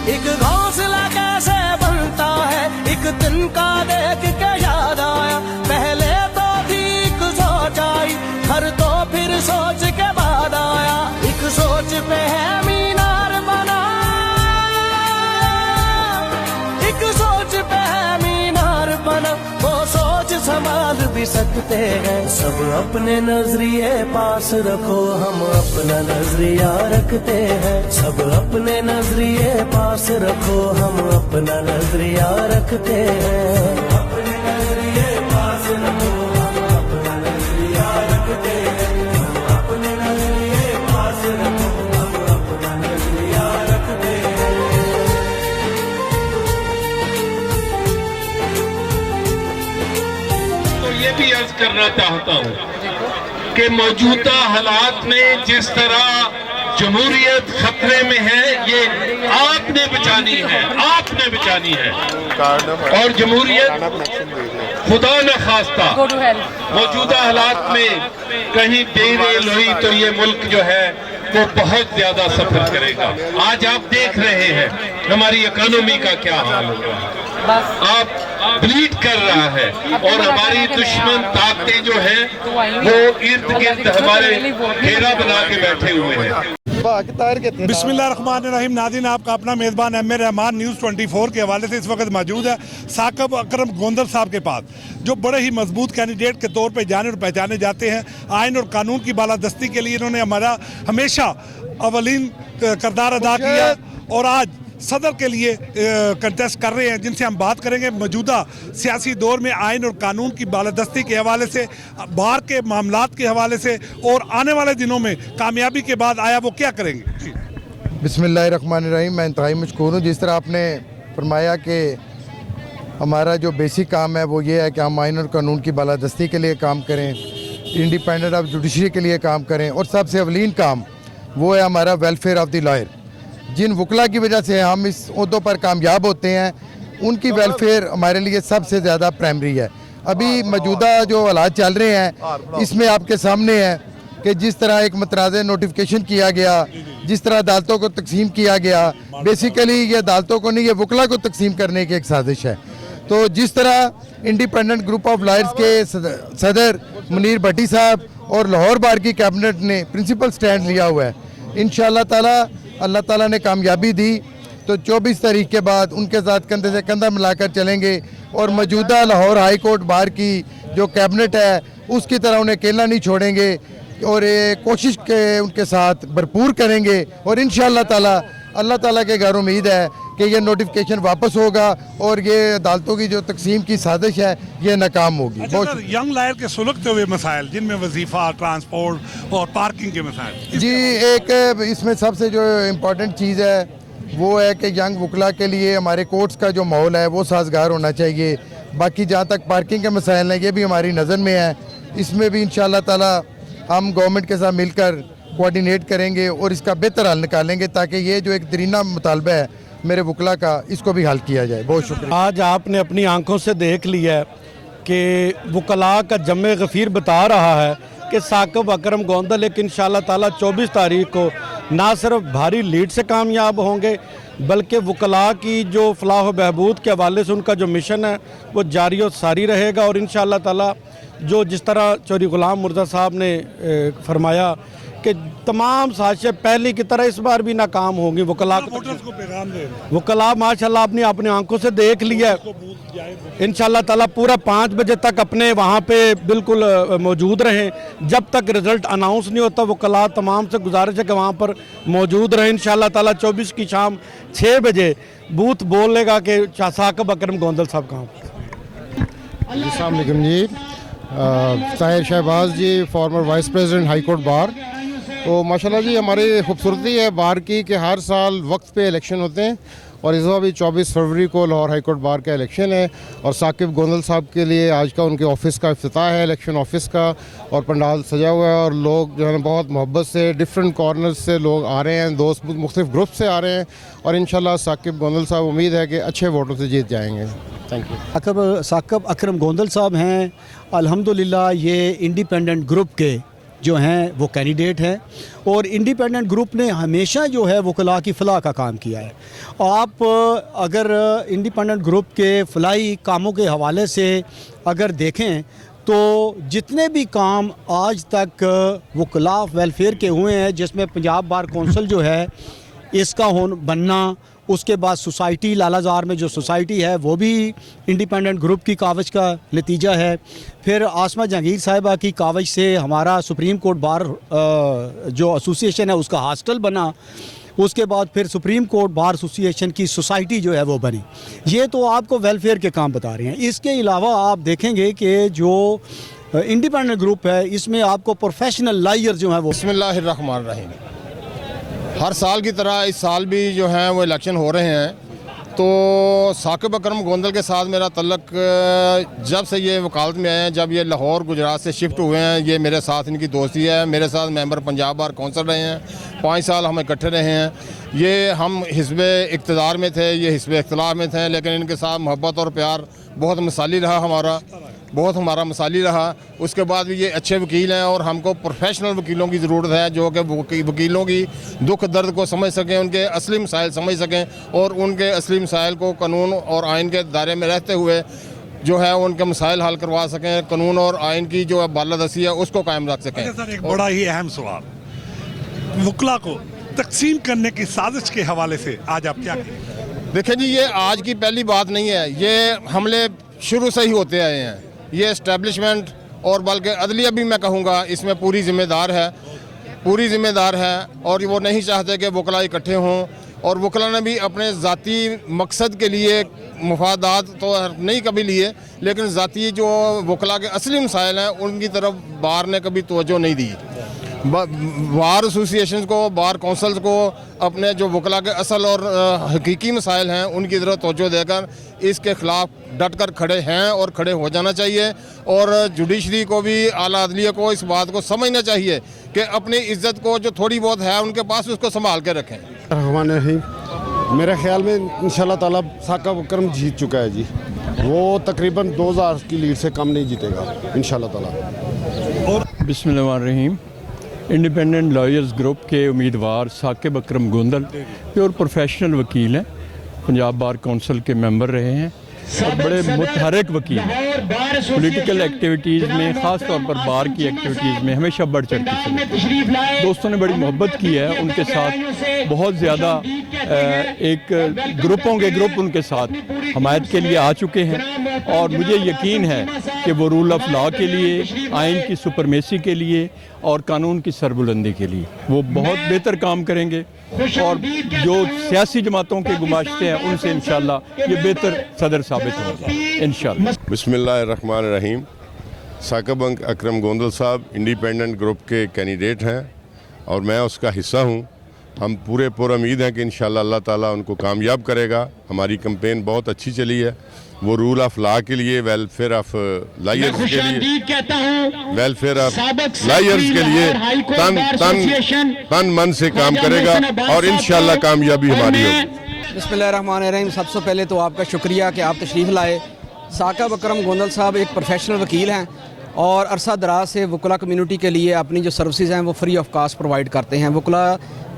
एक घोंसला कैसे बनता है, एक तिनका देख के याद आया, पहले तो ठीक सोच आई, घर तो फिर सोच के बाद आया, एक सोच पे है मीनार बना, एक सोच पे है मीनार बना, वो सोच संभाल भी सकते हैं। सब अपने नजरिए पास रखो, हम अपना नजरिया रखते हैं, सब अपने नजरिए पास रखो, हम अपना नजरिया रखते हैं, अपने नजरिए पास रखो, हम अपना नजरिया रखते हैं, अपने नजरिए पास रखो, हम अपना नजरिया रखते हैं। तो ये भी अर्ज करना चाहता हूँ कि मौजूदा हालात में जिस तरह जमहूरियत खतरे में है, ये आपने बचानी है, आपने बचानी है। और जमहूरियत खुदा न खास्ता मौजूदा हालात में कहीं देर हुई तो ये मुल्क जो है वो बहुत ज्यादा सफर करेगा। आज आप देख रहे हैं हमारी इकोनॉमी का क्या हाल होगा, आप ब्लीड कर रहा है, और हमारी दुश्मन ताकतें जो हैं वो इर्द गिर्द हमारे घेरा बना के बैठे हुए हैं। बिस्मिल्लाहिर्रहमानिर्रहीम। नाज़रीन, आपका अपना मेज़बान एम ए रहमान न्यूज़ 24 के हवाले से इस वक्त मौजूद है साकिब अकरम गोंदल साहब के पास, जो बड़े ही मजबूत कैंडिडेट के तौर पे जाने और पहचाने जाते हैं। आइन और कानून की बालादस्ती के लिए इन्होंने हमारा हमेशा अवलीन किरदार अदा किया, और आज सदर के लिए कंटेस्ट कर रहे हैं, जिनसे हम बात करेंगे मौजूदा सियासी दौर में आइन और कानून की बालादस्ती के हवाले से, बाहर के मामलात के हवाले से, और आने वाले दिनों में कामयाबी के बाद आया वो क्या करेंगे। बिस्मिल्लाहिर्रहमानिर्रहीम। मैं इंतहाई मशकूर हूँ। जिस तरह आपने फरमाया कि हमारा जो बेसिक काम है वो ये है कि हम आइन और कानून की बालादस्ती के लिए काम करें, इंडिपेंडेंट ऑफ जुडिशरी के लिए काम करें, और सबसे अवलीन काम वो है हमारा वेलफेयर ऑफ द लॉयर। जिन वकला की वजह से हम इस ओहदों पर कामयाब होते हैं, उनकी वेलफेयर हमारे लिए सबसे ज़्यादा प्राइमरी है। अभी मौजूदा जो हालात चल रहे हैं इसमें आपके सामने है कि जिस तरह एक मतराज़े नोटिफिकेशन किया गया, जिस तरह अदालतों को तकसीम किया गया, बेसिकली ये अदालतों को नहीं, ये वकला को तकसीम करने की एक साजिश है। तो जिस तरह इंडिपेंडेंट ग्रुप ऑफ लॉयर्स के सदर मुनीर भट्टी साहब और लाहौर बार की कैबिनेट ने प्रिंसिपल स्टैंड लिया हुआ है, इंशाअल्लाह ताला अल्लाह ताला ने कामयाबी दी तो 24 तारीख के बाद उनके साथ कंधे से कंधा मिलाकर चलेंगे, और मौजूदा लाहौर हाई कोर्ट बार की जो कैबिनेट है उसकी तरह उन्हें अकेला नहीं छोड़ेंगे, और ये कोशिश के उनके साथ भरपूर करेंगे, और इंशाअल्लाह ताला अल्लाह ताला के घर उम्मीद है कि ये नोटिफिकेशन वापस होगा और ये अदालतों की जो तकसीम की साजिश है ये नाकाम होगी। अच्छा सर, यंग लायर के सुलगते हुए मसाइल जिनमें वजीफ़ा, ट्रांसपोर्ट और पार्किंग के मसाइल जी, एक इसमें सबसे जो इम्पोर्टेंट चीज़ है वो है कि यंग वकला के लिए हमारे कोर्ट्स का जो माहौल है वो साजगार होना चाहिए। बाकी जहाँ तक पार्किंग के मसाइल हैं ये भी हमारी नज़र में है, इसमें भी इंशाअल्लाह ताला हम गवर्नमेंट के साथ मिलकर कोऑर्डिनेट करेंगे और इसका बेहतर हल निकालेंगे, ताकि ये जो एक दरीना मुतालबा है मेरे वकला का, इसको भी हल किया जाए। बहुत शुक्रिया। आज आपने अपनी आंखों से देख लिया है कि वकला का जमे गफ़ीर बता रहा है कि साकिब अकरम गोंदल एक इंशाअल्लाह ताला 24 तारीख को ना सिर्फ भारी लीड से कामयाब होंगे, बल्कि वकला की जो फलाह व बहबूद के हवाले से उनका जो मिशन है वो जारी और सारी रहेगा। और इंशाअल्लाह ताला जो जिस तरह चौधरी गुलाम मुर्तज़ा साहब ने फरमाया कि तमाम साजिशें पहले की तरह इस बार भी नाकाम होंगी। वकला माशाल्लाह आपने अपनी आंखों से देख लिया, इंशाअल्लाह ताला पूरा 5 बजे तक अपने वहाँ पे बिल्कुल मौजूद रहें। जब तक रिज़ल्ट अनाउंस नहीं होता वकला तमाम से गुजारिश है कि वहाँ पर मौजूद रहें। इंशाअल्लाह ताला 24 की शाम 6 बजे बूथ बोलेगा कि साकिब अकरम गोंदल साहब कहाँ पर। अस्सलाम वालेकुम ji, Tahir Shahbaz ji, former vice president high court bar. तो माशाल्लाह जी हमारी खूबसूरती है बार की कि हर साल वक्त पे इलेक्शन होते हैं, और इस बार भी 24 फरवरी को लाहौर हाई कोर्ट बार का इलेक्शन है, और साकिब गोंदल साहब के लिए आज का उनके ऑफिस का इफ्तिताह है, इलेक्शन ऑफिस का, और पंडाल सजा हुआ है, और लोग जो है बहुत मोहब्बत से डिफरेंट कॉर्नर से लोग आ रहे हैं, दोस्त मुख्तलिफ ग्रुप से आ रहे हैं, और इंशाल्लाह साकिब गोंदल साहब उम्मीद है कि अच्छे वोटों से जीत जाएंगे। Thank you. साकिब अकरम गोंदल साहब हैं, अल्हम्दुलिल्लाह ये इंडिपेंडेंट ग्रुप के जो हैं वो कैंडिडेट हैं, और इंडिपेंडेंट ग्रुप ने हमेशा जो है वकला की फलाह का काम किया है। आप अगर इंडिपेंडेंट ग्रुप के फलाही कामों के हवाले से अगर देखें तो जितने भी काम आज तक वकला वेलफेयर के हुए हैं, जिसमें पंजाब बार कौंसिल जो है इसका बनना, उसके बाद सोसाइटी लालाजार में जो सोसाइटी है वो भी इंडिपेंडेंट ग्रुप की कावज का नतीजा है। फिर आसमा जहांगीर साहिबा की कावज से हमारा सुप्रीम कोर्ट बार जो एसोसिएशन है उसका हॉस्टल बना, उसके बाद फिर सुप्रीम कोर्ट बार एसोसिएशन की सोसाइटी जो है वो बनी। ये तो आपको वेलफेयर के काम बता रहे हैं। इसके अलावा आप देखेंगे कि जो इंडिपेंडेंट ग्रुप है इसमें आपको प्रोफेशनल लॉयर जो है वो बिस्मिल्लाहिर्रहमानिर्रहीम। हर साल की तरह इस साल भी जो हैं वो इलेक्शन हो रहे हैं, तो साकिब अकरम गोंदल के साथ मेरा तल्लक जब से ये वकालत में आए हैं, जब ये लाहौर गुजरात से शिफ्ट हुए हैं, ये मेरे साथ इनकी दोस्ती है। मेरे साथ मेंबर पंजाब बार कौंसिल रहे हैं, 5 साल हम इकट्ठे रहे हैं। ये हम हिस्ब इक़्तिदार में थे, ये हिस्ब इख्तिलाफ में थे, लेकिन इनके साथ मोहब्बत और प्यार बहुत मिसाली रहा, हमारा मिसाली रहा। उसके बाद भी ये अच्छे वकील हैं और हमको प्रोफेशनल वकीलों की ज़रूरत है जो कि वकीलों की दुख दर्द को समझ सकें, उनके असली मसाइल समझ सकें और उनके असली मसाइल को कानून और आइन के दायरे में रहते हुए जो है उनके मसाइल हल करवा सकें, कानून और आइन की जो बालादस्ती है उसको कायम रख सकें। सर, एक बड़ा ही अहम सवाल, वकला को तकसीम करने की साजिश के हवाले से आज आप क्या कहें? देखिए जी, ये आज की पहली बात नहीं है, ये हमले शुरू से ही होते आए हैं। ये इस्टेब्लिशमेंट और बल्कि अदलिया भी मैं कहूँगा इसमें पूरी ज़िम्मेदार है और वो नहीं चाहते कि वकला इकट्ठे हों, और वकला ने भी अपने ज़ाती मकसद के लिए मुफादात तो नहीं कभी लिए, लेकिन ज़ाती जो वकला के असली मसाइल हैं उनकी तरफ बार ने कभी तवज्जो नहीं दी। बार एसोसिएशन को, बार कौंसिल्स को अपने जो वकला के असल और हकीकी मसाइल हैं उनकी तरफ तवज्जो देकर इसके ख़िलाफ़ डट कर खड़े हैं और खड़े हो जाना चाहिए। और जुडिशरी को भी, आला अदलिया को इस बात को समझना चाहिए कि अपनी इज़्ज़त को जो थोड़ी बहुत है उनके पास उसको संभाल के रखें। मेरे ख्याल में इंशाल्लाह ताला साकिब अकरम जीत चुका है जी, वो तकरीबन 2000 की लीड से कम नहीं जीतेगा इंशाल्लाह ताला। बिस्मिल्लाहिर्रहमानिर्रहीम। इंडिपेंडेंट लॉयर्स ग्रुप के उम्मीदवार साकिब अकरम गोंदल प्योर प्रोफेशनल वकील हैं, पंजाब बार कौंसिल के मेंबर रहे हैं और बड़े मुतहरक वकील हैं। पॉलिटिकल एक्टिविटीज़ में, ख़ास तौर पर बार की एक्टिविटीज़ में हमेशा बढ़ चढ़ के चले। दोस्तों ने बड़ी मोहब्बत की है उनके साथ, बहुत ज़्यादा एक ग्रुप उनके साथ हमायत के लिए आ चुके हैं और मुझे यकीन है कि वो रूल ऑफ लॉ के लिए, आइन की सुपरमेसी के लिए और कानून की सरबुलंदी के लिए वो बहुत बेहतर काम करेंगे और जो सियासी जमातों के गुमाश्ते हैं उनसे इंशाल्लाह ये बेहतर सदर साबित होगा इंशाल्लाह। बिस्मिल्लाहिर्रहमानिर्रहीम। साकिब अकरम गोंदल साहब इंडिपेंडेंट ग्रुप के कैंडिडेट हैं और मैं उसका हिस्सा हूं। हम पूरे उम्मीद हैं कि इंशाल्लाह अल्लाह ताला उनको कामयाब करेगा। हमारी कैंपेन बहुत अच्छी चली है। वो रूल ऑफ लॉ के लिए, वेलफेयर ऑफ लायर्स के लिए, वेलफेयर ऑफ लायर्स के लिए तन मन से काम करेगा और इंशाल्लाह कामयाबी हमारी होगी। बिस्मिल्लाहिर्रहमानिर्रहीम। सबसे पहले तो आपका शुक्रिया कि आप तशरीफ़ लाए। साकिब अकरम गोंदल साहब एक प्रोफेशनल वकील हैं और अरसा दराज से वकला कम्युनिटी के लिए अपनी जो सर्विसेज हैं वो फ्री ऑफ कास्ट प्रोवाइड करते हैं। वकला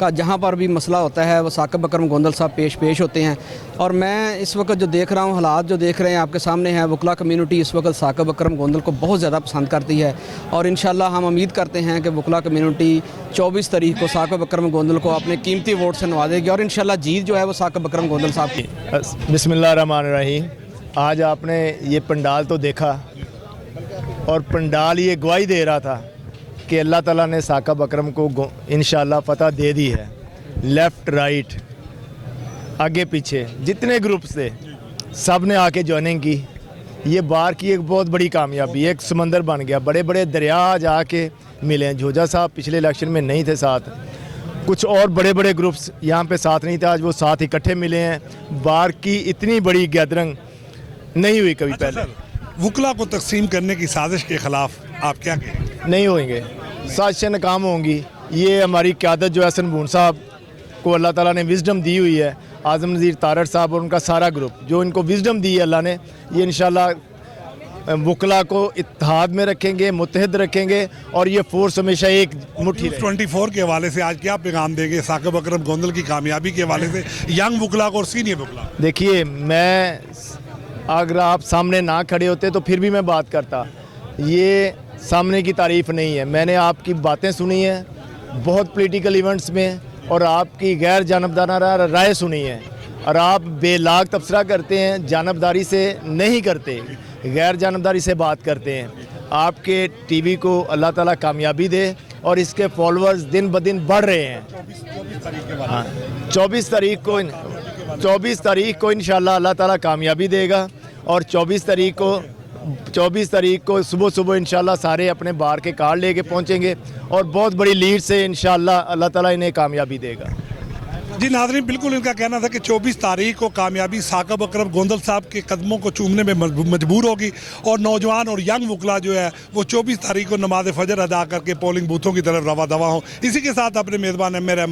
का जहाँ पर भी मसला होता है वो साकिब अकरम गोंदल साहब पेश होते हैं। और मैं इस वक्त जो देख रहा हूँ, हालात जो देख रहे हैं आपके सामने हैं, वकला कम्युनिटी इस वक्त साकिब अकरम गोंदल को बहुत ज़्यादा पसंद करती है और इंशाल्लाह हम उम्मीद करते हैं कि वकला कम्युनिटी 24 तारीख को साकिब अकरम गोंदल को अपने कीमती वोट से नवाजेगी और इंशाल्लाह जीत जो है वो साकिब अकरम गोंदल साहब की। बिस्मिल्लाहिर्रहमानिर्रहीम। आज आपने ये पंडाल तो देखा और पंडाल ये गवाही दे रहा था कि अल्लाह ताला ने साकिब अकरम को इंशाल्लाह फतह दे दी है। लेफ़्ट राइट आगे पीछे जितने ग्रुप थे सब ने आके ज्वाइनिंग की। ये बार की एक बहुत बड़ी कामयाबी, एक समंदर बन गया। बड़े बड़े दरिया जाके मिले हैं। जोजा साहब पिछले इलेक्शन में नहीं थे साथ, कुछ और बड़े बड़े ग्रुप्स यहाँ पे साथ नहीं थे, आज वो साथ इकट्ठे मिले हैं। बार की इतनी बड़ी गैदरिंग नहीं हुई कभी पहले। वकला को तकसीम करने की साजिश के ख़िलाफ़ आप क्या कहें? नहीं होंगे, साजिशें नाकाम होंगी। ये हमारी क़यादत जो है हसन बून साहब को अल्लाह ताला ने विज़डम दी हुई है, आज़म नज़ीर तारड़ साहब और उनका सारा ग्रुप जो इनको विज़डम दी है अल्लाह ने, ये इंशाल्लाह वकला को इत्तेहाद में रखेंगे, मुत्तहिद रखेंगे और ये फोर्स हमेशा एक मुट्ठी न्यूज़ 24 के हवाले से आज क्या पैगाम देंगे साकिब अकरम गोंदल की कामयाबी के हवाले से, यंग वकला को और सीनियर वकला? देखिए, मैं अगर आप सामने ना खड़े होते तो फिर भी मैं बात करता। ये सामने की तारीफ़ नहीं है। मैंने आपकी बातें सुनी हैं बहुत पॉलिटिकल इवेंट्स में और आपकी गैर जानबदाराना राय सुनी है और आप बेलाग तबसरा करते हैं, जानबदारी से नहीं करते, गैर जानबदारी से बात करते हैं। आपके टीवी को अल्लाह ताला कामयाबी दे और इसके फॉलोअर्स दिन ब दिन बढ़ रहे हैं। 24 तारीख को इंशाल्लाह अल्लाह ताला कामयाबी देगा और 24 तारीख को सुबह इंशाल्लाह सारे अपने बार के कार्ड लेके पहुंचेंगे और बहुत बड़ी लीड से इंशाल्लाह अल्लाह ताला इन्हें कामयाबी देगा। जी नाज़रीन, बिल्कुल इनका कहना था कि 24 तारीख को कामयाबी साकिब अकरम गोंदल साहब के कदमों को चूमने में मजबूर होगी और नौजवान और यंग वकला जो है वो 24 तारीख को नमाज फजर अदा करके पोलिंग बूथों की तरफ रवा दवा हों। इसी के साथ अपने मेज़बान एम ए रहमान